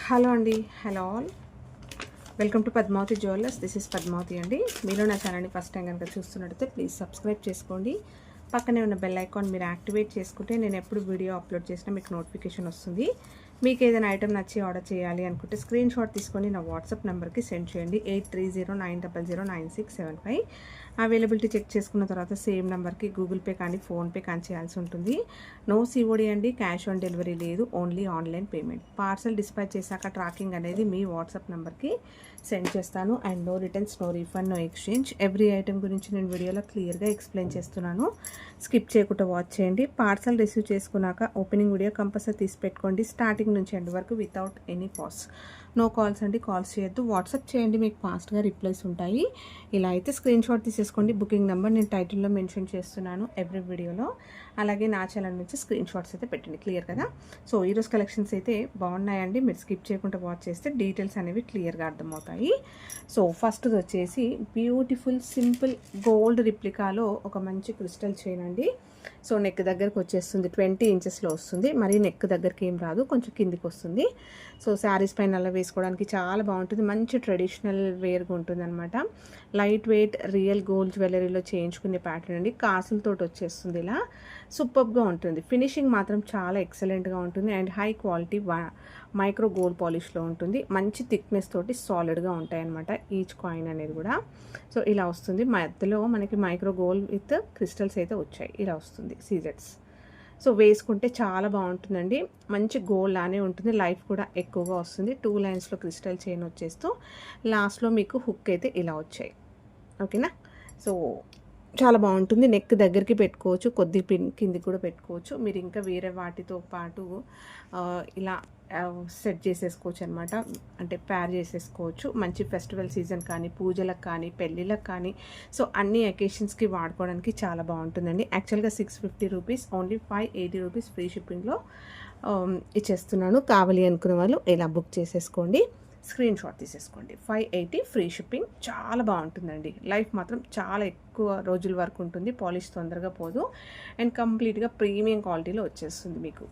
Hello అండి. Hello all. Welcome to Padmavati jewellers. This is Padmavati అండి. మీరు నా ఛానల్ని ఫస్ట్ టైం కనుక చూస్తున్నట్టయితే ప్లీజ్ సబ్స్క్రైబ్ చేసుకోండి. పక్కనే ఉన్న బెల్ ఐకాన్ మీరు యాక్టివేట్ చేసుకుంటే నేను ఎప్పుడు వీడియో అప్లోడ్ చేసినా మీకు నోటిఫికేషన్ వస్తుంది. మీకు ఏదైనా ఐటమ్ నచ్చి ఆర్డర్ చేయాలి అనుకుంటే స్క్రీన్ షాట్ తీసుకొని నా వాట్సాప్ నెంబర్కి సెండ్ చేయండి. 8309009675. అవైలబిలిటీ చెక్ చేసుకున్న తర్వాత సేమ్ నెంబర్కి గూగుల్ పే కానీ ఫోన్పే కానీ చేయాల్సి ఉంటుంది. నో సిఓడి అండి, క్యాష్ ఆన్ డెలివరీ లేదు, only online payment. Parcel dispatch చేశాక ట్రాకింగ్ అనేది మీ వాట్సాప్ నెంబర్కి సెండ్ చేస్తాను. And no returns, no refund, no exchange. Every item గురించి నేను వీడియోలో క్లియర్గా ఎక్స్ప్లెయిన్ చేస్తున్నాను. స్కిప్ చేయకుండా వాచ్ చేయండి. పార్సల్ రిసీవ్ చేసుకున్నాక ఓపెనింగ్ వీడియో కంపల్సరీ తీసి పెట్టుకోండి. స్టార్టింగ్ నుంచి ఎండ్ వరకు without any pause. No calls అండి, కాల్స్ చేయొద్దు. వాట్సాప్ చేయండి, మీకు ఫాస్ట్గా రిప్లైస్ ఉంటాయి. ఇలా అయితే స్క్రీన్ షాట్ తీసేసుకోండి. బుకింగ్ నెంబర్ నేను టైటిల్లో మెన్షన్ చేస్తున్నాను ఎవ్రీ వీడియోలో. అలాగే నా ఛానల్ నుంచి స్క్రీన్ షాట్స్ అయితే పెట్టండి. క్లియర్ కదా? సో ఈరోజు కలెక్షన్స్ అయితే బాగున్నాయండి. మీరు స్కిప్ చేయకుండా వాచ్ చేస్తే డీటెయిల్స్ అనేవి క్లియర్గా అర్థమవుతాయి. సో ఫస్ట్ వచ్చేసి బ్యూటిఫుల్ సింపుల్ గోల్డ్ రిప్లికాలో ఒక మంచి క్రిస్టల్ చైన్ అండి. సో నెక్ దగ్గరకు వచ్చేస్తుంది, 20 ఇంచెస్లో వస్తుంది. మరి నెక్ దగ్గరికి ఏం రాదు, కొంచెం కిందికి వస్తుంది. సో శారీస్ పైన అలా వేసుకోవడానికి చాలా బాగుంటుంది. మంచి ట్రెడిషనల్ వేర్గా ఉంటుంది అనమాట. లైట్ వెయిట్ రియల్ గోల్డ్ జ్యువెలరీలో చేయించుకునే ప్యాటర్న్ అండి. కాసులతోటి వచ్చేస్తుంది. ఇలా సూపర్గా ఉంటుంది. ఫినిషింగ్ మాత్రం చాలా ఎక్సలెంట్గా ఉంటుంది. And high quality micro gold పాలిష్లో ఉంటుంది. మంచి థిక్నెస్ తోటి సాలిడ్గా ఉంటాయి అనమాట ఈచ్ కాయిన్ అనేది కూడా. సో ఇలా వస్తుంది. మధ్యలో మనకి మైక్రో గోల్డ్ విత్ క్రిస్టల్స్ అయితే వచ్చాయి. ఇలా వస్తుంది సీజెట్స్. సో వేసుకుంటే చాలా బాగుంటుందండి. మంచి గోల్డ్ లానే ఉంటుంది. లైఫ్ కూడా ఎక్కువగా వస్తుంది. 2 లైన్స్లో క్రిస్టల్ చైన్ వచ్చేస్తూ లాస్ట్లో మీకు హుక్ అయితే ఇలా వచ్చాయి. ఓకేనా? సో చాలా బాగుంటుంది. నెక్ దగ్గరికి పెట్టుకోవచ్చు, కొద్ది కిందికి కూడా పెట్టుకోవచ్చు. మీరు ఇంకా వేరే వాటితో పాటు ఇలా సెట్ చేసేసుకోవచ్చు అనమాట. అంటే ప్యార్ చేసేసుకోవచ్చు. మంచి ఫెస్టివల్ సీజన్ కానీ, పూజలకు కానీ, పెళ్ళిళ్ళకి కానీ, సో అన్ని అకేషన్స్కి వాడుకోవడానికి చాలా బాగుంటుందండి. యాక్చువల్గా 650 రూపీస్, ఓన్లీ 580 రూపీస్ ఫ్రీ షిప్పింగ్లో ఇచ్చేస్తున్నాను. కావాలి అనుకునే వాళ్ళు ఇలా బుక్ చేసేసుకోండి. స్క్రీన్ షాట్ తీసేసుకోండి. 580 ఫ్రీ షిప్పింగ్. చాలా బాగుంటుందండి. లైఫ్ మాత్రం చాలా ఎక్కువ రోజుల వరకు ఉంటుంది. పాలిష్ తొందరగా పోదు. అండ్ కంప్లీట్గా ప్రీమియం క్వాలిటీలో వచ్చేస్తుంది మీకు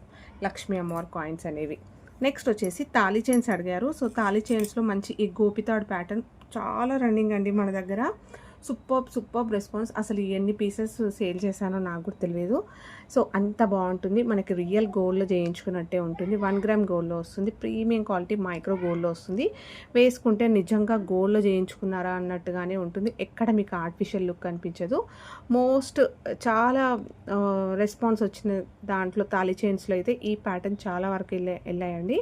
లక్ష్మీ అమ్మవారి కాయిన్స్ అనేవి. నెక్స్ట్ వచ్చేసి తాళీ చైన్స్ అడిగారు. సో తాళీ చైన్స్లో మంచి ఈ గోపితాడు ప్యాటర్న్ చాలా రన్నింగ్ అండి మన దగ్గర. Super response. అసలు ఎన్ని పీసెస్ సేల్ చేశానో నాకు కూడా తెలియదు. సో అంత బాగుంటుంది. మనకి రియల్ గోల్డ్లో చేయించుకున్నట్టే ఉంటుంది. 1 గ్రామ్ గోల్డ్లో వస్తుంది. ప్రీమియం క్వాలిటీ మైక్రో గోల్డ్లో వస్తుంది. వేసుకుంటే నిజంగా గోల్డ్లో చేయించుకున్నారా అన్నట్టుగానే ఉంటుంది. ఎక్కడ మీకు ఆర్టిఫిషియల్ లుక్ కనిపించదు. చాలా రెస్పాన్స్ వచ్చిన దాంట్లో తాళీ చైన్స్లో అయితే ఈ ప్యాటర్న్ చాలా వరకు వెళ్ళాయండి.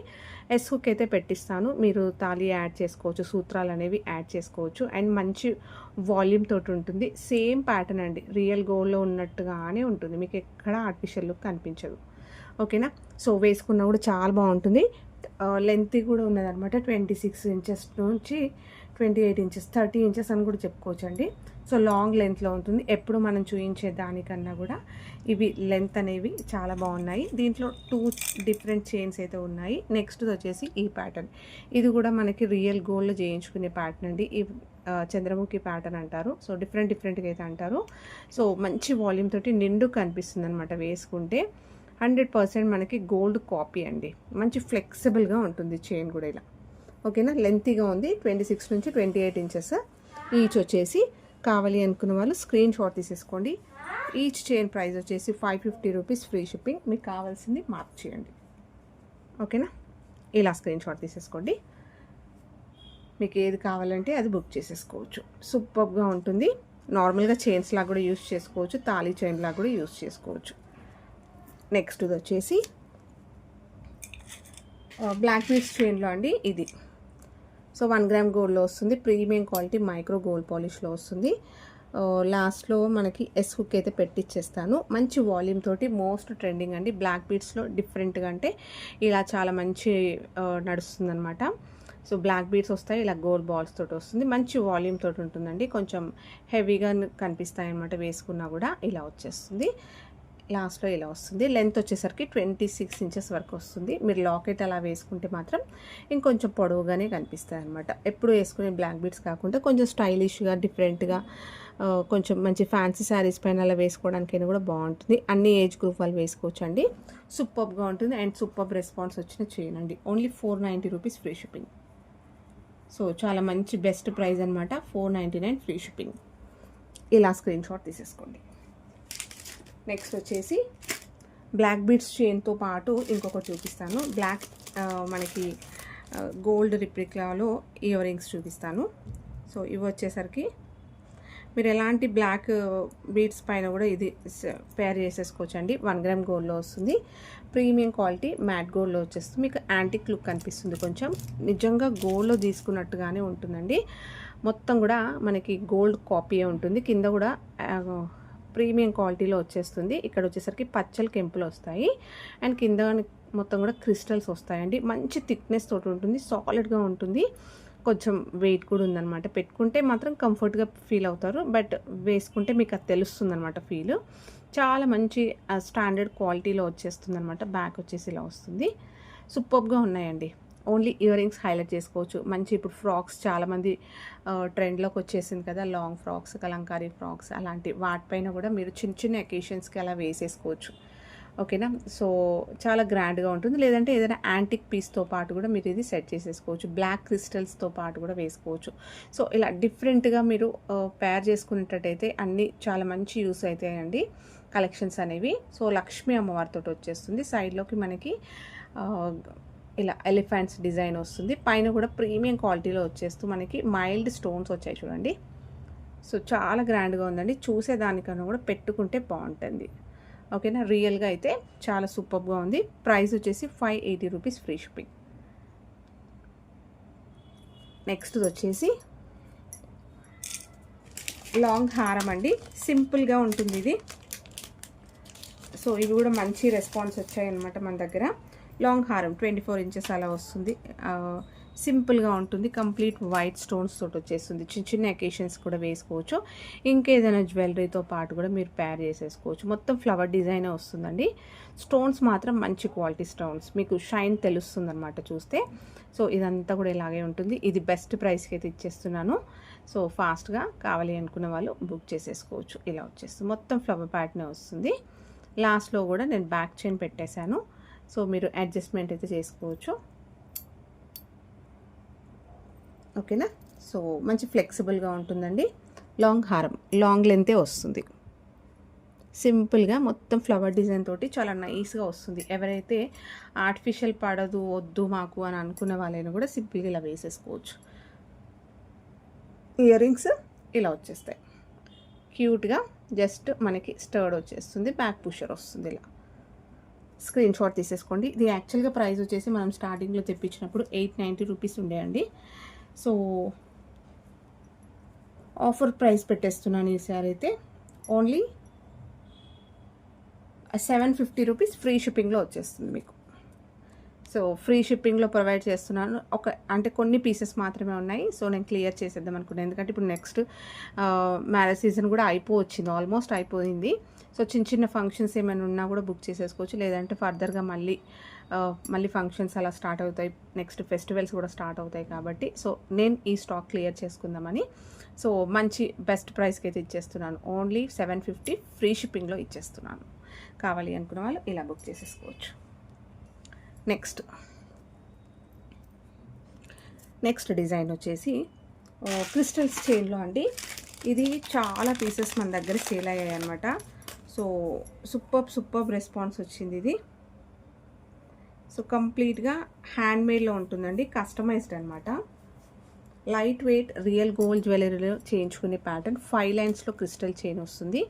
ఎస్ హుక్ అయితే పెట్టిస్తాను. మీరు తాళీ యాడ్ చేసుకోవచ్చు, సూత్రాలు అనేవి యాడ్ చేసుకోవచ్చు. అండ్ మంచి వాల్యూమ్ తోటి ఉంటుంది. సేమ్ ప్యాటర్న్ అండి, రియల్ గోల్డ్లో ఉన్నట్టుగానే ఉంటుంది. మీకు ఎక్కడ ఆర్టిఫిషియల్ లుక్ కనిపించదు. ఓకేనా? సో వేసుకున్నా కూడా చాలా బాగుంటుంది. లెంత్ కూడా ఉన్నదనమాట. 26 ఇంచెస్ నుంచి 28 ఇంచెస్, 30 ఇంచెస్ అని కూడా చెప్పుకోవచ్చు అండి. సో లాంగ్ లెంత్లో ఉంటుంది. ఎప్పుడు మనం చూపించే దానికన్నా కూడా ఇవి లెంత్ అనేవి చాలా బాగున్నాయి. దీంట్లో 2 డిఫరెంట్ చైన్స్ అయితే ఉన్నాయి. నెక్స్ట్ వచ్చేసి ఈ ప్యాటర్న్. ఇది కూడా మనకి రియల్ గోల్డ్లో చేయించుకునే ప్యాటర్న్ అండి. ఈ చంద్రముఖి ప్యాటర్న్ అంటారు. సో డిఫరెంట్గా అయితే అంటారు. సో మంచి వాల్యూమ్ తోటి నిండు కనిపిస్తుంది అనమాట వేసుకుంటే. 100% మనకి గోల్డ్ కాపీ అండి. మంచి ఫ్లెక్సిబుల్గా ఉంటుంది చైన్ కూడా ఇలా. ఓకేనా? లెంతీగా ఉంది. 26 నుంచి 28 ఇంచెస్ ఈచ్ వచ్చేసి. కావాలి అనుకున్న వాళ్ళు స్క్రీన్ షాట్ తీసేసుకోండి. ఈచ్ చైన్ ప్రైస్ వచ్చేసి 550 రూపీస్ ఫ్రీ షిప్పింగ్. మీకు కావాల్సింది మార్క్ చేయండి. ఓకేనా? ఇలా స్క్రీన్ షాట్ తీసేసుకోండి. మీకు ఏది కావాలంటే అది బుక్ చేసేసుకోవచ్చు. సూపర్గా ఉంటుంది. నార్మల్గా చైన్స్ లాగా కూడా యూస్ చేసుకోవచ్చు, తాళీ చైన్ లాగా కూడా యూస్ చేసుకోవచ్చు. నెక్స్ట్ వచ్చేసి బ్లాక్ బీడ్స్ చైన్లో అండి ఇది. సో 1 గ్రామ్ గోల్డ్లో వస్తుంది. ప్రీమియం క్వాలిటీ మైక్రో గోల్డ్ పాలిష్లో వస్తుంది. లాస్ట్లో మనకి ఎస్ హుక్ అయితే పెట్టిచ్చేస్తాను. మంచి వాల్యూమ్ తోటి మోస్ట్ ట్రెండింగ్ అండి. బ్లాక్ బీడ్స్లో డిఫరెంట్గా అంటే ఇలా చాలా మంచి నడుస్తుంది అనమాట. సో బ్లాక్ బీడ్స్ వస్తాయి, ఇలా గోల్డ్ బాల్స్ తోటి వస్తుంది. మంచి వాల్యూమ్ తోటి ఉంటుందండి. కొంచెం హెవీగా కనిపిస్తాయి అనమాట వేసుకున్నా కూడా. ఇలా వచ్చేస్తుంది. లాస్ట్లో ఇలా వస్తుంది. లెంత్ వచ్చేసరికి 26 ఇంచెస్ వరకు వస్తుంది. మీరు లాకెట్ అలా వేసుకుంటే మాత్రం ఇంకొంచెం పొడవుగానే కనిపిస్తాయి అనమాట. ఎప్పుడు వేసుకునే బ్లాక్ బీడ్స్ కాకుండా కొంచెం స్టైలిష్గా డిఫరెంట్గా కొంచెం మంచి ఫ్యాన్సీ శారీస్ పైన అలా వేసుకోవడానికైనా కూడా బాగుంటుంది. అన్ని ఏజ్ గ్రూప్ వాళ్ళు వేసుకోవచ్చు అండి. సూపర్గా ఉంటుంది అండ్ సూపర్ రెస్పాన్స్ వచ్చిన చేయనండి. Only 490 rupees free shipping. So చాలా మంచి బెస్ట్ ప్రైస్ అనమాట. 499 ఫ్రీ షిప్పింగ్. ఇలా స్క్రీన్ షాట్ తీసేసుకోండి. నెక్స్ట్ వచ్చేసి బ్లాక్ బీడ్స్ చైన్తో పాటు ఇంకొకటి చూపిస్తాను. బ్లాక్ మనకి గోల్డ్ రిప్లికాలో ఇయర్ రింగ్స్ చూపిస్తాను. సో ఇవి వచ్చేసరికి మీరు ఎలాంటి బ్లాక్ బీడ్స్ పైన కూడా ఇది పేర్ చేసేసుకోవచ్చు అండి. 1 గ్రామ్ గోల్డ్లో వస్తుంది. ప్రీమియం క్వాలిటీ మ్యాట్ గోల్డ్లో వచ్చేస్తుంది. మీకు యాంటిక్ లుక్ కనిపిస్తుంది. కొంచెం నిజంగా గోల్డ్లో తీసుకున్నట్టుగానే ఉంటుందండి. మొత్తం కూడా మనకి గోల్డ్ కాపీయే ఉంటుంది. కింద కూడా ప్రీమియం క్వాలిటీలో వచ్చేస్తుంది. ఇక్కడ వచ్చేసరికి పచ్చలు కెంపులు వస్తాయి అండ్ కింద మొత్తం కూడా క్రిస్టల్స్ వస్తాయండి. మంచి థిక్నెస్ తోటి ఉంటుంది, సాలిడ్గా ఉంటుంది, కొంచెం వెయిట్ కూడా ఉందన్నమాట. పెట్టుకుంటే మాత్రం కంఫర్ట్గా ఫీల్ అవుతారు, బట్ వేసుకుంటే మీకు అది తెలుస్తుంది అనమాట ఫీల్. చాలా మంచి స్టాండర్డ్ క్వాలిటీలో వచ్చేస్తుంది అనమాట. బ్యాక్ వచ్చేసి ఇలా వస్తుంది. సూపర్గా ఉన్నాయండి. ఓన్లీ ఇయర్ రింగ్స్ హైలైట్ చేసుకోవచ్చు. మంచి ఇప్పుడు ఫ్రాక్స్ చాలామంది ట్రెండ్లోకి వచ్చేసింది కదా, లాంగ్ ఫ్రాక్స్, కలంకారీ ఫ్రాక్స్, అలాంటి వాటిపైన కూడా మీరు చిన్న చిన్న అకేషన్స్కి అలా వేసేసుకోవచ్చు. ఓకేనా. సో చాలా గ్రాండ్గా ఉంటుంది. లేదంటే ఏదైనా యాంటిక్ పీస్తో పాటు కూడా మీరు ఇది సెట్ చేసేసుకోవచ్చు. బ్లాక్ క్రిస్టల్స్తో పాటు కూడా వేసుకోవచ్చు. సో ఇలా డిఫరెంట్గా మీరు పేర్ చేసుకునేటట్టయితే అన్నీ చాలా మంచి యూస్ అవుతాయండి కలెక్షన్స్ అనేవి. సో లక్ష్మీ అమ్మవారితో వచ్చేస్తుంది. సైడ్లోకి మనకి ఇలా ఎలిఫెంట్స్ డిజైన్ వస్తుంది. పైన కూడా ప్రీమియం క్వాలిటీలో వచ్చేస్తూ మనకి మైల్డ్ స్టోన్స్ వచ్చాయి చూడండి. సో చాలా గ్రాండ్గా ఉందండి. చూసేదానికన్నా కూడా పెట్టుకుంటే బాగుంటుంది. ఓకేనా. రియల్గా అయితే చాలా సూపర్గా ఉంది. ప్రైస్ వచ్చేసి 580 రూపీస్ ఫ్రీ షిప్పింగ్. నెక్స్ట్ వచ్చేసి లాంగ్ హారం అండి. సింపుల్గా ఉంటుంది ఇది. సో ఇవి కూడా మంచి రెస్పాన్స్ వచ్చాయి అన్నమాట మన దగ్గర. లాంగ్ హారం 24 ఇంచెస్ అలా వస్తుంది. సింపుల్గా ఉంటుంది. కంప్లీట్ వైట్ స్టోన్స్ తోటి వచ్చేస్తుంది. చిన్న చిన్న అకేషన్స్ కూడా వేసుకోవచ్చు. ఇంకేదైనా జ్యువెలరీతో పాటు కూడా మీరు పేర్ చేసేసుకోవచ్చు. మొత్తం ఫ్లవర్ డిజైనే వస్తుందండి. స్టోన్స్ మాత్రం మంచి క్వాలిటీ స్టోన్స్, మీకు షైన్ తెలుస్తుంది అనమాట చూస్తే. సో ఇదంతా కూడా ఇలాగే ఉంటుంది. ఇది బెస్ట్ ప్రైస్కి అయితే ఇచ్చేస్తున్నాను. సో ఫాస్ట్గా కావాలి అనుకున్న వాళ్ళు బుక్ చేసేసుకోవచ్చు. ఇలా వచ్చేస్తుంది. మొత్తం ఫ్లవర్ ప్యాటర్నే వస్తుంది. లాస్ట్లో కూడా నేను బ్యాక్ చైన్ పెట్టేశాను. సో మీరు అడ్జస్ట్మెంట్ అయితే చేసుకోవచ్చు. ఓకేనా. సో మంచి ఫ్లెక్సిబుల్గా ఉంటుందండి. లాంగ్ హారం లాంగ్ లెంతే వస్తుంది. సింపుల్గా మొత్తం ఫ్లవర్ డిజైన్ తోటి చాలా నైస్గా వస్తుంది. ఎవరైతే ఆర్టిఫిషియల్ పడదు వద్దు మాకు అని అనుకున్న వాళ్ళైనా కూడా సింపుల్గా ఇలా వేసేసుకోవచ్చు. ఇయర్ రింగ్స్ ఇలా వచ్చేస్తాయి. క్యూట్గా జస్ట్ మనకి స్టర్డ్ వచ్చేస్తుంది. బ్యాక్ పుషర్ వస్తుంది. ఇలా స్క్రీన్ షాట్ తీసేసుకోండి. ఇది యాక్చువల్గా ప్రైస్ వచ్చేసి మనం స్టార్టింగ్లో తెప్పించినప్పుడు 890 రూపీస్ ఉండేయండి. సో ఆఫర్ ప్రైస్ పెట్టేస్తున్నాను ఈసారి అయితే. ఓన్లీ 750 రూపీస్ ఫ్రీ షిప్పింగ్లో వచ్చేస్తుంది మీకు. సో ఫ్రీ షిప్పింగ్లో ప్రొవైడ్ చేస్తున్నాను. అంటే కొన్ని పీసెస్ మాత్రమే ఉన్నాయి. సో నేను క్లియర్ చేసేద్దాం అనుకున్నాను. ఎందుకంటే ఇప్పుడు నెక్స్ట్ మ్యారేజ్ సీజన్ కూడా అయిపోవచ్చింది, ఆల్మోస్ట్ అయిపోయింది. సో చిన్న చిన్న ఫంక్షన్స్ ఏమైనా ఉన్నా కూడా బుక్ చేసేసుకోవచ్చు. లేదంటే ఫర్దర్గా మళ్ళీ ఫంక్షన్స్ అలా స్టార్ట్ అవుతాయి. నెక్స్ట్ ఫెస్టివల్స్ కూడా స్టార్ట్ అవుతాయి కాబట్టి సో నేను ఈ స్టాక్ క్లియర్ చేసుకుందామని సో మంచి బెస్ట్ ప్రైస్కి అయితే ఇచ్చేస్తున్నాను. ఓన్లీ 750 ఫ్రీ షిప్పింగ్లో ఇచ్చేస్తున్నాను. కావాలి అనుకున్న వాళ్ళు ఇలా బుక్ చేసేసుకోవచ్చు. నెక్స్ట్ డిజైన్ వచ్చేసి క్రిస్టల్స్ చైన్లో అండి. ఇది చాలా పీసెస్ మన దగ్గర సేల్ అయ్యాయి అనమాట. సో సూపర్ రెస్పాన్స్ వచ్చింది ఇది. సో కంప్లీట్గా హ్యాండ్మేడ్లో ఉంటుందండి, కస్టమైజ్డ్ అనమాట. లైట్ వెయిట్ రియల్ గోల్డ్ జ్యువెలరీలో చేయించుకునే ప్యాటర్న్. 5 లైన్స్లో క్రిస్టల్ చైన్ వస్తుంది.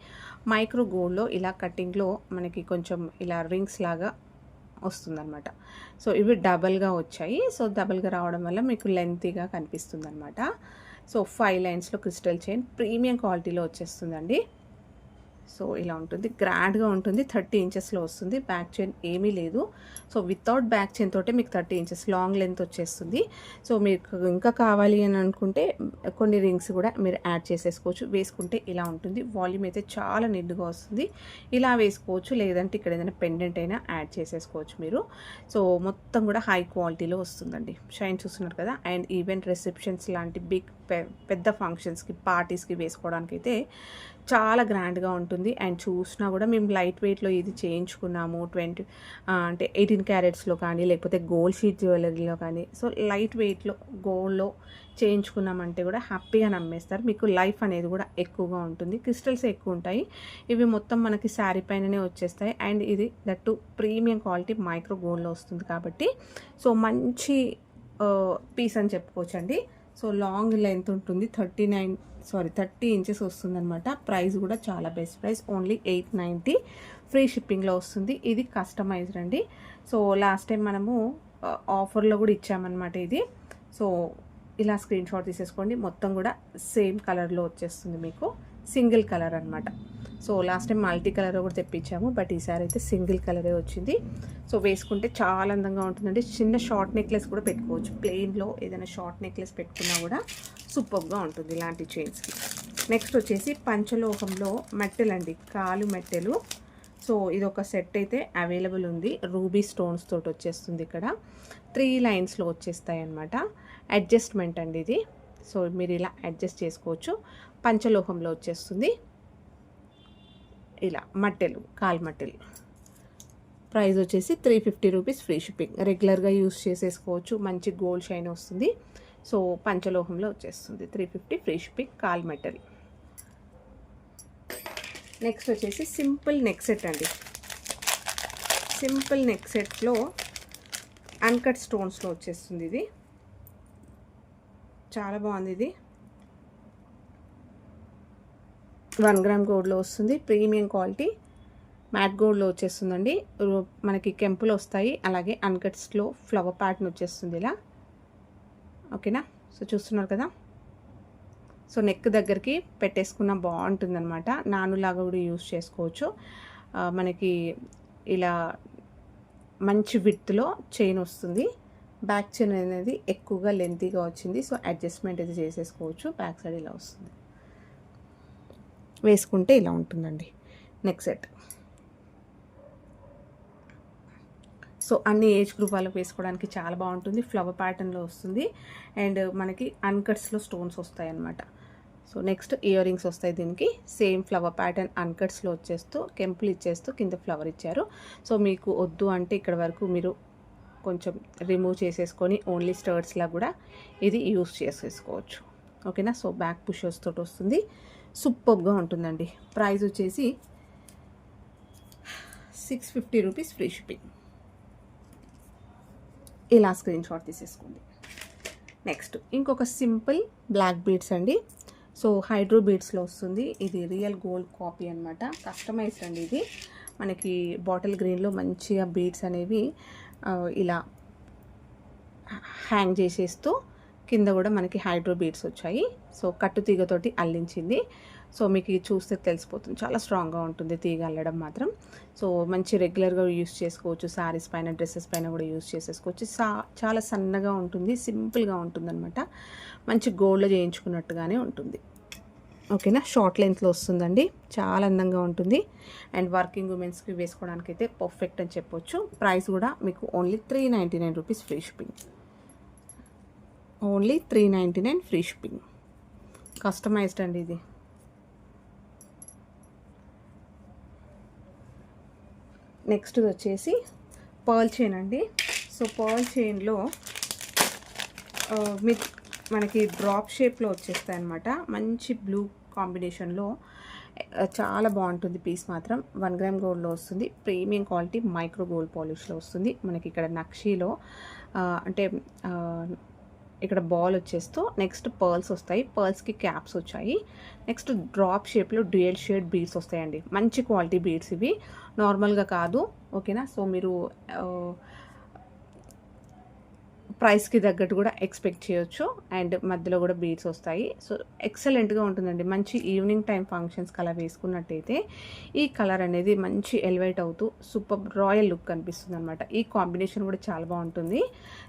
మైక్రో గోల్డ్లో ఇలా కటింగ్లో మనకి కొంచెం ఇలా రింగ్స్ లాగా వస్తుందన్నమాట. సో ఇవి డబల్గా వచ్చాయి. సో డబల్గా రావడం వల్ల మీకు లెంతీగా కనిపిస్తుంది అనమాట. సో 5 లైన్స్లో క్రిస్టల్ చైన్ ప్రీమియం క్వాలిటీలో వచ్చేస్తుందండి. సో ఇలా ఉంటుంది, గ్రాండ్గా ఉంటుంది. 30 ఇంచెస్లో వస్తుంది. బ్యాక్ చైన్ ఏమీ లేదు. సో వితౌట్ బ్యాక్ చైన్ తోటే మీకు 30 ఇంచెస్ లాంగ్ లెంత్ వచ్చేస్తుంది. సో మీకు ఇంకా కావాలి అని అనుకుంటే కొన్ని రింగ్స్ కూడా మీరు యాడ్ చేసేసుకోవచ్చు. వేసుకుంటే ఇలా ఉంటుంది. వాల్యూమ్ అయితే చాలా నిండుగా వస్తుంది. ఇలా వేసుకోవచ్చు, లేదంటే ఇక్కడ ఏదైనా పెండెంట్ అయినా యాడ్ చేసేసుకోవచ్చు మీరు. సో మొత్తం కూడా హై క్వాలిటీలో వస్తుందండి. షైన్ చూస్తున్నారు కదా. అండ్ ఈవెంట్ రిసెప్షన్స్ లాంటి బిగ్ పెద్ద ఫంక్షన్స్కి, పార్టీస్కి వేసుకోవడానికి అయితే చాలా గ్రాండ్గా ఉంటుంది. అండ్ చూసినా కూడా మేము లైట్ వెయిట్లో ఇది చేయించుకున్నాము, అంటే 18 క్యారెట్స్లో కానీ, లేకపోతే గోల్డ్ షీట్ జ్యువెలరీలో కానీ. సో లైట్ వెయిట్లో గోల్డ్లో చేయించుకున్నామంటే కూడా హ్యాపీగా నమ్మేస్తారు. మీకు లైఫ్ అనేది కూడా ఎక్కువగా ఉంటుంది. క్రిస్టల్స్ ఎక్కువ ఉంటాయి. ఇవి మొత్తం మనకి శారీ పైననే వచ్చేస్తాయి. అండ్ ఇది దట్టు ప్రీమియం క్వాలిటీ మైక్రో గోల్డ్లో వస్తుంది కాబట్టి సో మంచి పీస్ అని చెప్పుకోవచ్చండి. సో లాంగ్ లెంత్ ఉంటుంది. 30 ఇంచెస్ వస్తుందన్నమాట. ప్రైస్ కూడా చాలా బెస్ట్ ప్రైస్, ఓన్లీ 890. ఫ్రీ షిప్పింగ్లో వస్తుంది. ఇది కస్టమైజ్డ్ అండి. సో లాస్ట్ టైం మనము ఆఫర్లో కూడా ఇచ్చామన్నమాట ఇది. సో ఇలా స్క్రీన్ షాట్ తీసేసుకోండి. మొత్తం కూడా సేమ్ కలర్లో వచ్చేస్తుంది మీకు, సింగిల్ కలర్ అనమాట. So last time multi colour కూడా తెప్పించాము, బట్ ఈసారి అయితే సింగిల్ కలరే వచ్చింది. సో వేసుకుంటే చాలా అందంగా ఉంటుందండి. చిన్న షార్ట్ నెక్లెస్ కూడా పెట్టుకోవచ్చు. ప్లెయిన్లో ఏదైనా షార్ట్ నెక్లెస్ పెట్టుకున్నా కూడా సూపర్గా ఉంటుంది ఇలాంటి చైన్స్కి. నెక్స్ట్ వచ్చేసి పంచలోహంలో మెట్టెలు అండి, కాలు మెట్టెలు. సో ఇది ఒక సెట్ అయితే అవైలబుల్ ఉంది. రూబీ స్టోన్స్ తోటి వచ్చేస్తుంది. ఇక్కడ 3 లైన్స్లో వచ్చేస్తాయి అన్నమాట. అడ్జస్ట్మెంట్ అండి ఇది. సో మీరు ఇలా అడ్జస్ట్ చేసుకోవచ్చు. పంచలోహంలో వచ్చేస్తుంది. ఇలా మట్టెలు, కాలు మట్టెలు. ప్రైస్ వచ్చేసి 350 రూపీస్, ఫ్రీ షిప్పింగ్. రెగ్యులర్గా యూస్ చేసేసుకోవచ్చు. మంచి గోల్డ్ షైన్ వస్తుంది. సో పంచలోహంలో వచ్చేస్తుంది. 350 free shipping, call metal. Next వచ్చేసి సింపుల్ నెక్ సెట్ అండి. సింపుల్ నెక్ సెట్లో అన్కట్ స్టోన్స్లో వచ్చేస్తుంది. ఇది చాలా బాగుంది. ఇది 1 గ్రామ్ గోల్డ్లో వస్తుంది. ప్రీమియం క్వాలిటీ మ్యాట్ గోల్డ్లో వచ్చేస్తుందండి. మనకి కెంపులు వస్తాయి, అలాగే అన్కట్స్లో ఫ్లవర్ ప్యాటర్న్ వచ్చేస్తుంది ఇలా. ఓకేనా. సో చూస్తున్నారు కదా. సో నెక్ దగ్గరికి పెట్టేసుకున్న బాగుంటుంది అనమాట. నానులాగా కూడా యూస్ చేసుకోవచ్చు. మనకి ఇలా మంచి విడ్త్లో చైన్ వస్తుంది. బ్యాక్ చైన్ అనేది ఎక్కువగా లెంతీగా వచ్చింది. సో అడ్జస్ట్మెంట్ ఇది చేసేసుకోవచ్చు. బ్యాక్ సైడ్ ఇలా వస్తుంది. వేసుకుంటే ఇలా ఉంటుందండి నెక్ సెట్. సో అన్ని ఏజ్ గ్రూప్ వాళ్ళకి వేసుకోవడానికి చాలా బాగుంటుంది. ఫ్లవర్ ప్యాటర్న్లో వస్తుంది. అండ్ మనకి అన్కట్స్లో స్టోన్స్ వస్తాయి అన్నమాట. సో నెక్స్ట్ ఇయర్ రింగ్స్ వస్తాయి దీనికి. సేమ్ ఫ్లవర్ ప్యాటర్న్ అన్కట్స్లో వచ్చేస్తూ కెంపులు ఇచ్చేస్తూ కింద ఫ్లవర్ ఇచ్చారు. సో మీకు వద్దు అంటే ఇక్కడ వరకు మీరు కొంచెం రిమూవ్ చేసేసుకొని ఓన్లీ స్టర్ట్స్లా కూడా ఇది యూస్ చేసేసుకోవచ్చు. ఓకేనా. సో బ్యాక్ పుషర్స్ తోటి వస్తుంది. సూపర్గా ఉంటుందండి. ప్రైస్ వచ్చేసి 650 రూపీస్, ఫ్రీ షిప్పింగ్. ఇలా స్క్రీన్ షాట్ తీసేసుకోండి. నెక్స్ట్ ఇంకొక సింపుల్ బ్లాక్ బీడ్స్ అండి. సో హైడ్రో బీడ్స్లో వస్తుంది. ఇది రియల్ గోల్డ్ కాపీ అనమాట. కస్టమైజ్డ్ అండి. ఇది మనకి బాటిల్ గ్రీన్లో మంచిగా బీడ్స్ అనేవి ఇలా హ్యాంగ్ చేసేస్తూ కింద కూడా మనకి హైడ్రో బీడ్స్ వచ్చాయి. సో కట్టు తీగతోటి అల్లించింది. సో మీకు చూస్తే తెలిసిపోతుంది, చాలా స్ట్రాంగ్గా ఉంటుంది తీగ అల్లడం మాత్రం. సో మంచి రెగ్యులర్గా యూస్ చేసుకోవచ్చు. శారీస్ పైన, డ్రెస్సెస్ పైన కూడా యూస్ చేసేసుకోవచ్చు. చాలా సన్నగా ఉంటుంది, సింపుల్గా ఉంటుంది అనమాట. మంచి గోల్డ్లో చేయించుకున్నట్టుగానే ఉంటుంది. ఓకేనా. షార్ట్ లెంత్లో వస్తుందండి. చాలా అందంగా ఉంటుంది. అండ్ వర్కింగ్ ఉమెన్స్కి వేసుకోవడానికి అయితే పర్ఫెక్ట్ అని చెప్పొచ్చు. ప్రైస్ కూడా మీకు only 399 rupees, free shipping. Only 399 free shipping. Customised అండి ఇది. నెక్స్ట్ వచ్చేసి పర్ల్ చైన్ అండి. సో పర్ల్ చైన్లో మనకి డ్రాప్ షేప్లో వచ్చేస్తాయి అన్నమాట. మంచి బ్లూ కాంబినేషన్లో చాలా బాగుంటుంది పీస్ మాత్రం. 1 గ్రామ్ గోల్డ్లో వస్తుంది. ప్రీమియం క్వాలిటీ మైక్రో గోల్డ్ పాలిష్లో వస్తుంది. మనకి ఇక్కడ నక్షీలో అంటే ఇక్కడ బాల్ వచ్చేస్తూ నెక్స్ట్ పర్ల్స్ వస్తాయి. పర్ల్స్కి క్యాప్స్ వచ్చాయి. నెక్స్ట్ డ్రాప్ షేప్లో డ్యూయల్ షేడ్ బీడ్స్ వస్తాయండి. మంచి క్వాలిటీ బీడ్స్ ఇవి, నార్మల్గా కాదు. ఓకేనా. సో మీరు ప్రైస్కి తగ్గట్టు కూడా ఎక్స్పెక్ట్ చేయొచ్చు. అండ్ మధ్యలో కూడా బీడ్స్ వస్తాయి. సో ఎక్సలెంట్గా ఉంటుందండి. మంచి ఈవినింగ్ టైం ఫంక్షన్స్కి అలా వేసుకున్నట్టయితే ఈ కలర్ అనేది మంచి ఎలివేట్ అవుతూ సూపర్ రాయల్ లుక్ కనిపిస్తుంది అనమాట. ఈ కాంబినేషన్ కూడా చాలా బాగుంటుంది.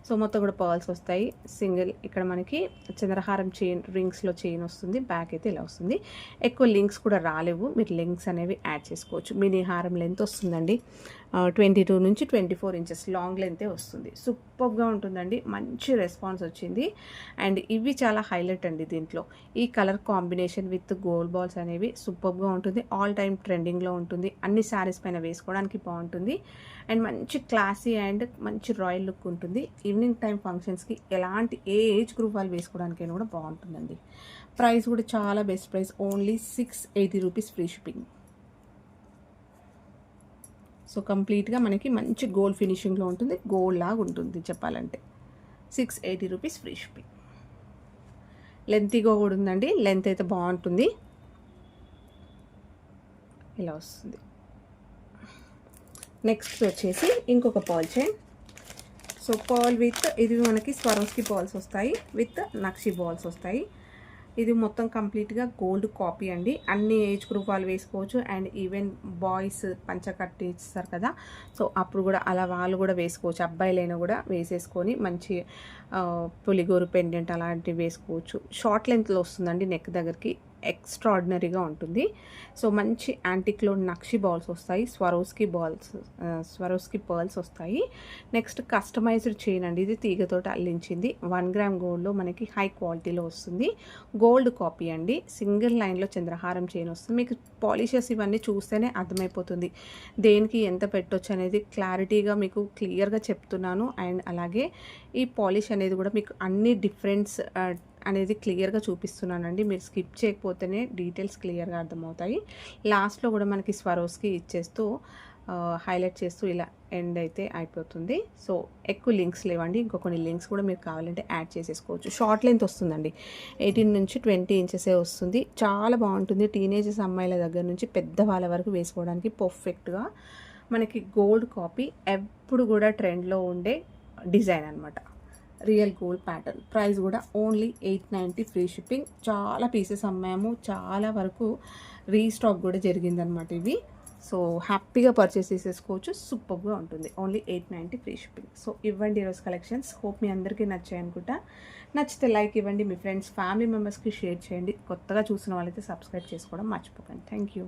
సో మొత్తం కూడా పర్ల్స్ వస్తాయి. సింగిల్ ఇక్కడ మనకి చంద్రహారం చైన్, రింగ్స్లో చైన్ వస్తుంది. బ్యాక్ అయితే ఇలా వస్తుంది. ఎక్కువ లింక్స్ కూడా రాలేవు, మీరు లింక్స్ అనేవి యాడ్ చేసుకోవచ్చు. మినీ హారం లెంత్ వస్తుందండి 22 నుంచి 24 ఇంచెస్ లాంగ్ లెంతే వస్తుంది. సూపర్గా ఉంటుందండి. మంచి రెస్పాన్స్ వచ్చింది. అండ్ ఇవి చాలా హైలైట్ అండి దీంట్లో. ఈ colour combination with gold balls అనేవి సూపర్గా ఉంటుంది. ఆల్ టైమ్ ట్రెండింగ్లో ఉంటుంది. అన్ని శారీస్ పైన వేసుకోవడానికి బాగుంటుంది. అండ్ మంచి క్లాసీ అండ్ మంచి రాయల్ లుక్ ఉంటుంది. ఈవినింగ్ టైం ఫంక్షన్స్కి ఎలాంటి ఏ ఏజ్ గ్రూప్ వాళ్ళు వేసుకోవడానికైనా కూడా బాగుంటుందండి. ప్రైస్ కూడా చాలా best price, only 680 rupees free shipping. So కంప్లీట్గా మనకి మంచి గోల్డ్ ఫినిషింగ్లో ఉంటుంది. గోల్డ్ లాగా ఉంటుంది చెప్పాలంటే. 680 రూపీస్ ఫ్రీ షిప్పింగ్. లెంతీగా కూడా ఉందండి. లెంత్ అయితే బాగుంటుంది. ఇలా వస్తుంది. నెక్స్ట్ వచ్చేసి ఇంకొక pearl chain. So pearl with ఇది మనకి స్వరోస్కి పర్ల్స్ వస్తాయి, విత్ నక్షి బాల్స్ వస్తాయి. ఇది మొత్తం కంప్లీట్గా గోల్డ్ కాపీ అండి. అన్ని ఏజ్ గ్రూప్ వాళ్ళు వేసుకోవచ్చు. అండ్ ఈవెన్ బాయ్స్ పంచకట్టి ఇస్తారు కదా, సో అప్పుడు కూడా అలా వాళ్ళు కూడా వేసుకోవచ్చు. అబ్బాయిలైనా కూడా వేసేసుకొని మంచి పులిగోరు పెండెంట్ అలాంటివి వేసుకోవచ్చు. షార్ట్ లెంత్లో వస్తుందండి నెక్ దగ్గరికి. ఎక్స్ట్రాడినరీగా ఉంటుంది. సో మంచి యాంటిక్లో నక్షి బాల్స్ వస్తాయి. స్వరోస్కి పర్ల్స్ వస్తాయి. నెక్స్ట్ కస్టమైజ్డ్ చైన్ అండి. ఇది తీగతోటి అల్లించింది. 1 గ్రామ్ గోల్డ్లో మనకి హై క్వాలిటీలో వస్తుంది. గోల్డ్ కాపీ అండి. సింగిల్ లైన్లో చంద్రహారం చైన్ వస్తుంది. మీకు పాలిషెస్ ఇవన్నీ చూస్తేనే అర్థమైపోతుంది దేనికి ఎంత పెట్టొచ్చు అనేది. క్లారిటీగా మీకు క్లియర్గా చెప్తున్నాను. అండ్ అలాగే ఈ పాలిష్ అనేది కూడా మీకు అన్ని డిఫరెన్స్ అనేది క్లియర్గా చూపిస్తున్నానండి. మీరు స్కిప్ చేయకపోతేనే డీటెయిల్స్ క్లియర్గా అర్థమవుతాయి. లాస్ట్లో కూడా మనకి స్వరోస్కి ఇచ్చేస్తూ హైలైట్ చేస్తూ ఇలా ఎండ్ అయితే అయిపోతుంది. సో ఎక్కువ లింక్స్ లేవండి. ఇంకో కొన్ని లింక్స్ కూడా మీరు కావాలంటే యాడ్ చేసేసుకోవచ్చు. షార్ట్ లెంత్ వస్తుందండి. 18 నుంచి 20 ఇంచెసే వస్తుంది. చాలా బాగుంటుంది. టీనేజర్స్ అమ్మాయిల దగ్గర నుంచి పెద్దవాళ్ళ వరకు వేసుకోవడానికి పర్ఫెక్ట్గా. మనకి గోల్డ్ కాపీ ఎప్పుడు కూడా ట్రెండ్లో ఉండే డిజైన్ అనమాట. Real gold pattern. ప్రైస్ కూడా ఓన్లీ 890 ఫ్రీ షిప్పింగ్. చాలా పీసెస్ అమ్మాము. చాలా వరకు రీస్టాక్ కూడా జరిగిందనమాట ఇవి. సో హ్యాపీగా పర్చేస్ చేసేసుకోవచ్చు. సూపర్గా ఉంటుంది. Only 890 free shipping. సో ఇవ్వండి ఈరోజు కలెక్షన్స్. హోప్ మీ అందరికీ నచ్చాయి అనుకుంటా. నచ్చితే లైక్ ఇవ్వండి. మీ ఫ్రెండ్స్ ఫ్యామిలీ మెంబర్స్కి షేర్ చేయండి. కొత్తగా చూసిన వాళ్ళైతే సబ్స్క్రైబ్ చేసుకోవడం మర్చిపోకండి. Thank you.